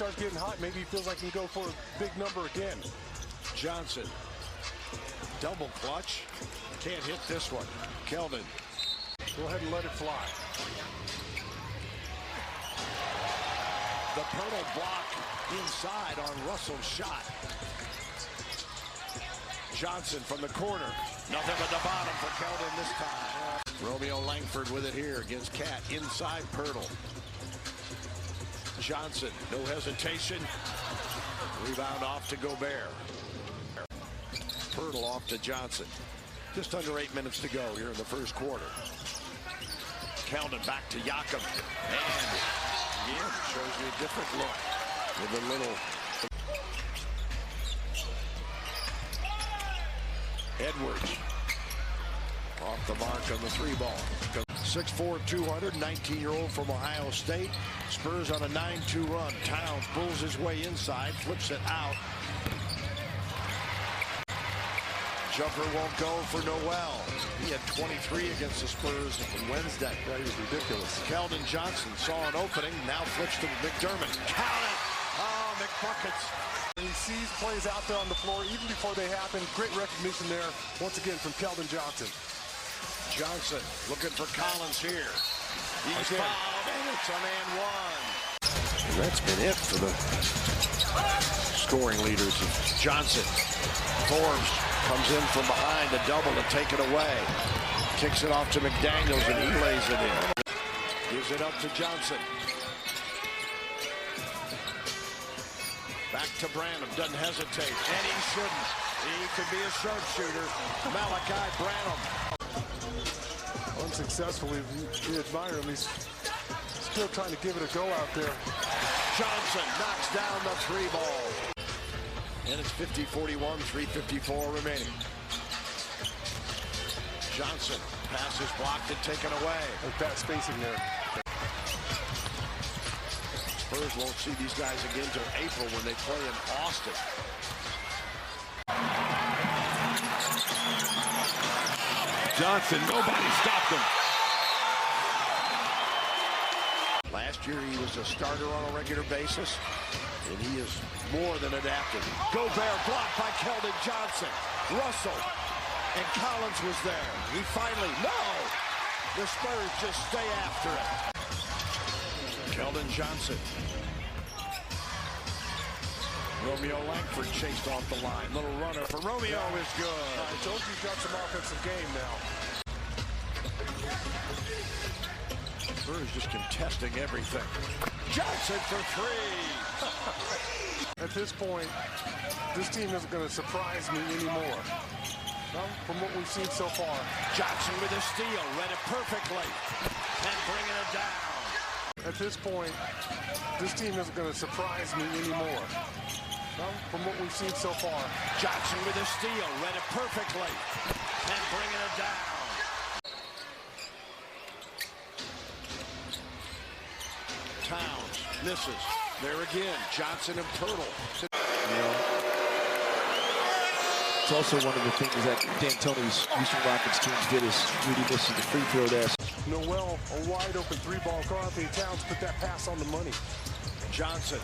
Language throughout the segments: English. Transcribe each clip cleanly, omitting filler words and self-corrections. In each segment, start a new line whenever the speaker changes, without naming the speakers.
starts getting hot, maybe he feels like he can go for a big number again.
Johnson, double clutch. Can't hit this one. Keldon.
Go ahead and let it fly.
The Pirtle block inside on Russell's shot. Johnson from the corner. Nothing but the bottom for Keldon this time. Romeo Langford with it here against Cat. Inside Pirtle. Johnson, no hesitation. Rebound off to Gobert. Pirtle off to Johnson. Just under 8 minutes to go here in the first quarter. Keldon back to Jakob. And again, shows you a different look with a little. Edwards off the mark on the 3-ball. 6'4", 200, 19-year-old from Ohio State. Spurs on a 9-2 run. Towns pulls his way inside, flips it out. Jumper won't go for Noel. He had 23 against the Spurs on Wednesday.
That is ridiculous.
Keldon Johnson saw an opening, now flips to McDermott. Count it! Oh, McBuckets.
He sees plays out there on the floor even before they happen. Great recognition there, once again, from Keldon Johnson.
Johnson looking for Collins here. He's fouled, and it's a man one. And that's been it for the scoring leaders. Johnson, Forbes comes in from behind, a double to take it away. Kicks it off to McDaniels, and he lays it in. Gives it up to Johnson. Back to Branham, doesn't hesitate, and he shouldn't. He could be a sharpshooter. Malachi Branham.
Unsuccessfully, we admire him. He's still trying to give it a go out there.
Johnson knocks down the 3-ball. And it's 50-41, 3:54 remaining. Johnson, pass is blocked and taken away.
Like that spacing there.
Spurs won't see these guys again until April when they play in Austin.
Johnson, nobody stopped him.
Last year he was a starter on a regular basis, and he is more than adapted. Gobert blocked by Keldon Johnson. Russell and Collins was there. He finally, no! The Spurs just stay after it. Keldon Johnson. Romeo Langford chased off the line. Little runner for Romeo is good.
I told you he's got some offensive game now.
Spurs just contesting everything. Johnson for three.
At this point, this team isn't going to surprise me anymore. Well, from what we've seen so far.
Johnson with a steal, read it perfectly, and bringing it down.
At this point, this team isn't going to surprise me anymore. Well, from what we've seen so far.
Johnson with a steal, read it perfectly, and bringing it down. Towns misses. There again, Johnson and Pirtle.
You know, it's also one of the things that D'Antoni's Houston Rockets teams did is really missing the free throw there.
Noel, a wide open 3-ball. Karl-Anthony Towns put that pass on the money.
Johnson.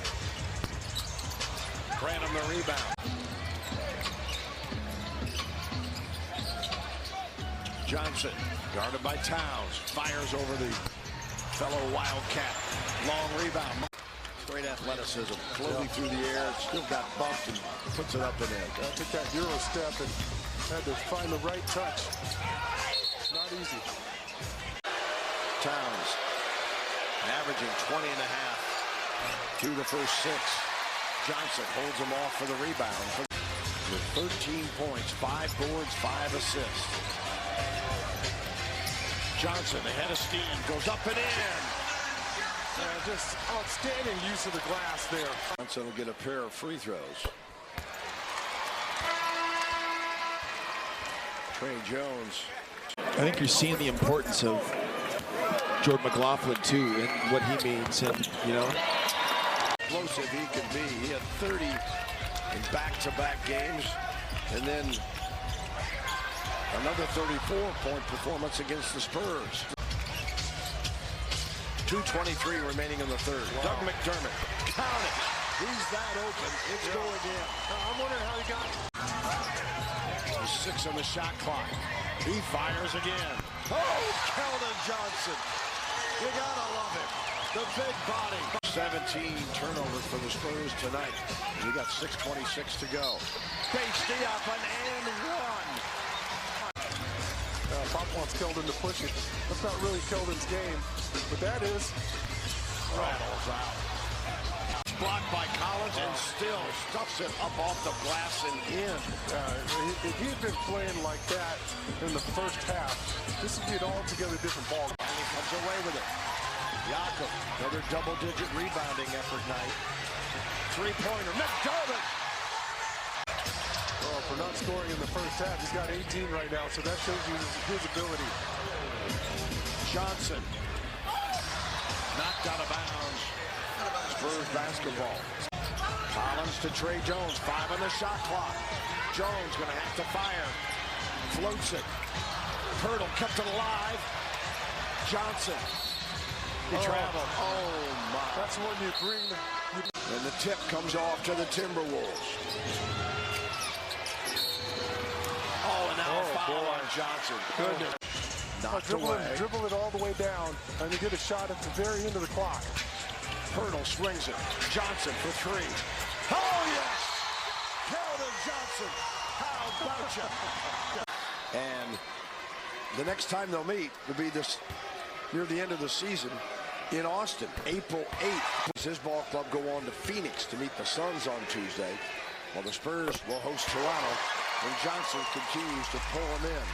Branham the rebound. Johnson, guarded by Towns, fires over the fellow Wildcat. Long rebound. Great athleticism, floating through the air, still got bumped and puts it up and in.
Took that Euro step and had to find the right touch. Not easy.
Towns, averaging 20 and a half through the first 6. Johnson holds him off for the rebound. With 13 points, 5 boards, 5 assists. Johnson, ahead of steam, goes up and in.
Just outstanding use of the glass there.
Johnson will get a pair of free throws. Trey Jones.
I think you're seeing the importance of Jordan McLaughlin too, and what he means, and you know,
Explosive he can be. He had 30 in back-to-back games, and then another 34-point performance against the Spurs. 2:23 remaining in the third.
Wow.
Doug McDermott, count it. He's that open. It's going in.
I'm wondering how he got
6 on the shot clock. He fires again. Oh, Keldon Johnson. You gotta love him. The big body. 17 turnovers for the Spurs tonight. We got 6:26 to go. Based up an and one.
Pop wants Keldon to push it. That's not really Keldon's game, but that is.
Rattles out. Blocked by Collins and still stuffs it up off the glass and in.
If he had been playing like that in the first half, this would be an altogether different ball.
And he comes away with it. Jakob, another double-digit rebounding effort night. Three-pointer, McDermott.
Oh, for not scoring in the first half, he's got 18 right now, so that shows you his ability.
Johnson, knocked out of bounds. Spurs basketball. Collins to Trey Jones, 5 on the shot clock. Jones gonna have to fire. Floats it. Hurdle kept it alive. Johnson. He traveled. Oh my.
That's when you bring
And the tip comes off to the Timberwolves. Oh, and now a foul on Johnson. Goodness. Knocked away.
Dribble it all the way down, and you get a shot at the very end of the clock.
Hurdle swings it. Johnson for 3. Oh, yes! Keldon Johnson. How about you? And the next time they'll meet will be this near the end of the season in Austin, April 8th. His ball club go on to Phoenix to meet the Suns on Tuesday, while the Spurs will host Toronto, and Johnson continues to pull them in.